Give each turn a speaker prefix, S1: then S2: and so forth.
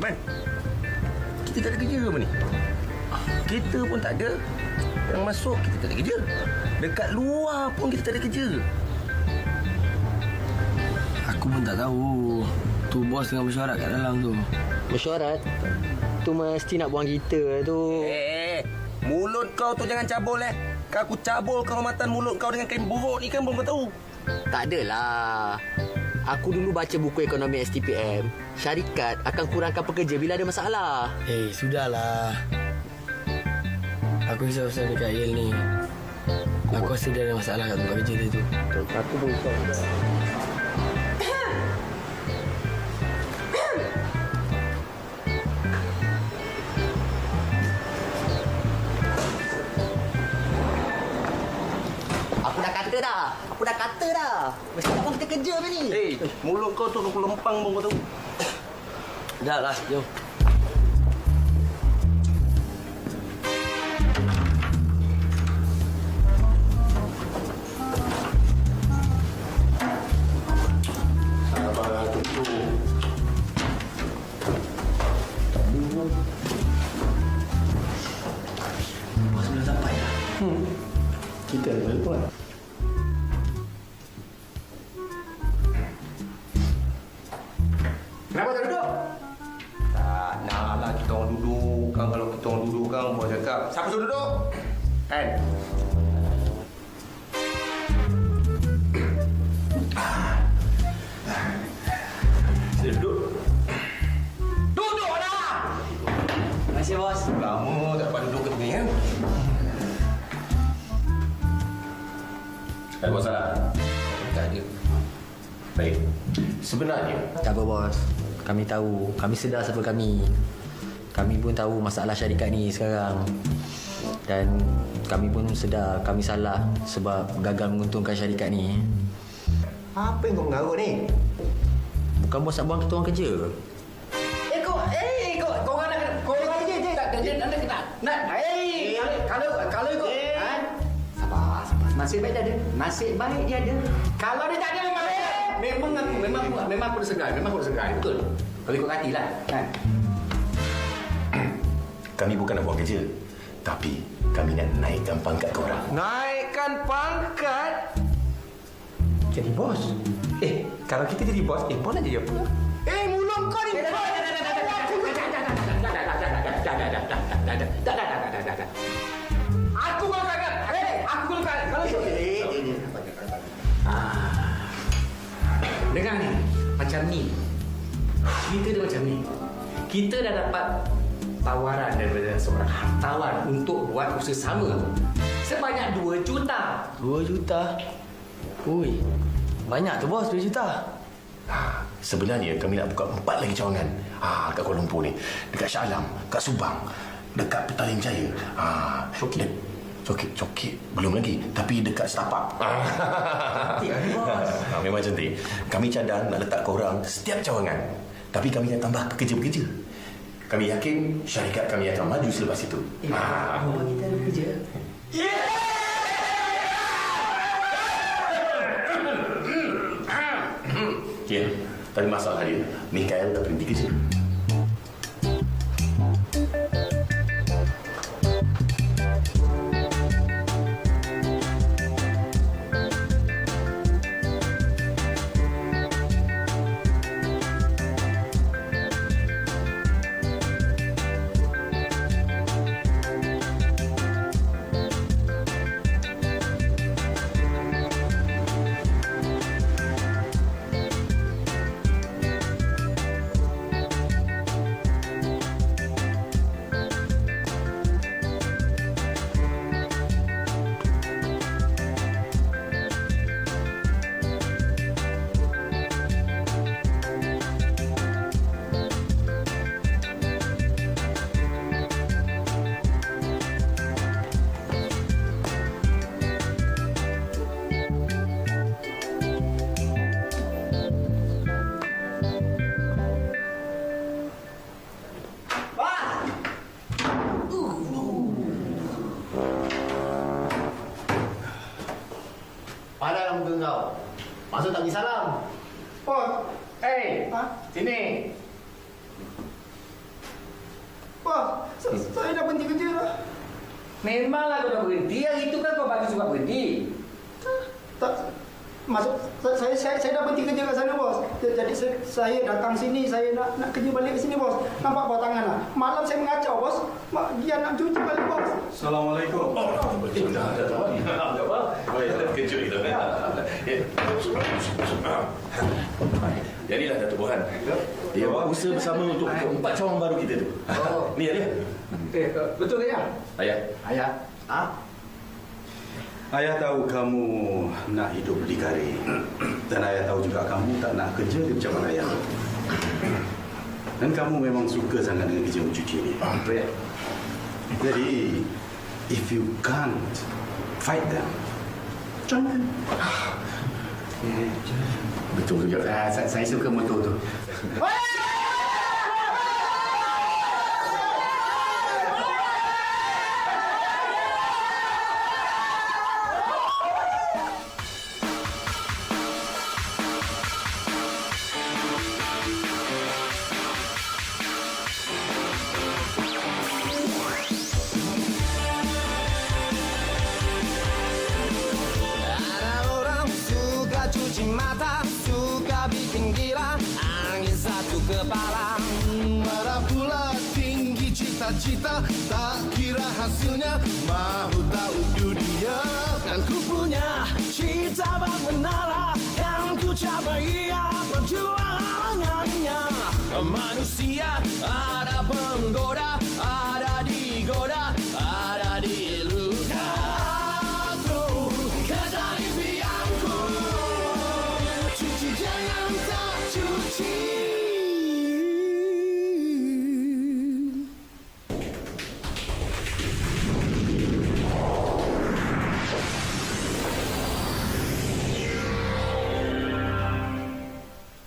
S1: Man, kita tak ada kerja apa ni? Kita pun tak ada. Yang masuk kita tak ada kerja. Dekat luar pun kita tak ada kerja.
S2: Aku pun tak tahu. Tu bos tengah mesyuarat kat dalam tu.
S3: Mesyuarat? Tu mesti nak buang kita tu.
S1: Mulut kau tu jangan cabul Kau aku cabul kehormatan mulut kau dengan kain buruk ni kan, belum kau tahu.
S3: Tak adalah. Aku dulu baca buku ekonomi STPM. Syarikat akan kurangkan pekerja bila ada masalah.
S2: Sudahlah. Aku risau pasal dekat Yel ni. Aku rasa dia ada masalah kat tempat kerja dia tu.
S3: Aku pun risau juga. Aku dah kata dah. Mesti nak buang kita kerja ni.
S1: Mulut kau tu aku lempang pun kau tahu.
S2: Dah lah, jom.
S1: Sabar tu.
S2: Bos belum sampai dah.
S1: Kita ada telepon. Kenapa tak duduk? Tak nak lah kita orang duduk. Kan kalau kita orang duduk kan, bos cakap, siapa suruh duduk? Kan? Sila duduk. Duduk dah!
S2: Terima kasih, bos.
S1: Lama tak dapat duduk kat sini, kan? Ada masalah? Tak ada. Baik. Sebenarnya,
S3: Tak apa, bos. Kami tahu. Kami sedar siapa kami. Kami pun tahu masalah syarikat ni sekarang. Dan kami pun sedar kami salah sebab gagal menguntungkan syarikat ni.
S1: apa yang kau mengarut ni?
S3: Bukan bos nak buang kita orang kerja.
S4: Kau orang nak kena. Kalau ikut. Sabar. Nasib baik dia ada. Nasib baik dia ada. Kalau dia tak ada memang aku dah segar. Betul. Kalau ikut hatilah, kan?
S5: Kami bukan nak buang kerja, tapi kami nak naikkan pangkat korang.
S1: Naikkan pangkat? Jadi bos? Kalau kita jadi bos, bos nak jadi apa? Mulut kau ni!
S4: Aku golongan. Kalau dengar ni, macam ni. Cerita dia macam ni. Kita dah dapat tawaran daripada seorang hartawan untuk buat usaha sama sebanyak 2 juta.
S2: 2 juta? Ui, banyak tu, bos, 2 juta.
S5: Sebenarnya kami nak buka 4 lagi cawangan. Kat Kuala Lumpur ni, dekat Shah Alam, kat Subang, dekat Petaling Jaya. Cokit belum lagi, tapi dekat Setapak. Memang cantik. Kami cadang nak letak korang setiap cawangan. Tapi kami nak tambah pekerja-pekerja. Kami yakin syarikat kami akan maju selepas itu.
S4: Kita ada kerja.
S5: Ya, tapi masalah dia, Mikael dah berhenti kerja.
S6: Pandailah muka kau. Masuk tak pergi salam.
S4: Bos,
S6: Ha?
S4: sini.
S6: Bos, saya dah berhenti kerja dah.
S4: Memanglah kau dah berhenti. Yang itu kan kau bagi surat berhenti.
S6: Tak, masuk saya dah berhenti kerja kat sana, bos. Jadi saya datang sini, saya nak kerja balik ke sini, bos. Nampak bawah tangan lah. Malam saya mengacau, bos. Dia nak cuci balik, bos.
S5: Assalamualaikum. Kejut kita kan. Jadilah Datuk Bohan. Dia berusaha bersama untuk 4 cawangan baru kita tu. Ni dia.
S6: Betul ke ya?
S5: Ayah.
S6: Ayah. Ha?
S7: Ayah tahu kamu nak hidup berdikari. Dan ayah tahu juga kamu tak nak kerja di pejabat ayah. Dan kamu memang suka sangat dengan kerja mencuci ni. Jadi, if you can't fight them, join them.
S5: Betul juga.
S6: Saya suka motor tu.
S8: Ada orang suka cuci mata, suka bikin gila, angin satu kepala. Ada pula tinggi cita-cita, tak kira hasilnya, mahu tahu dunia.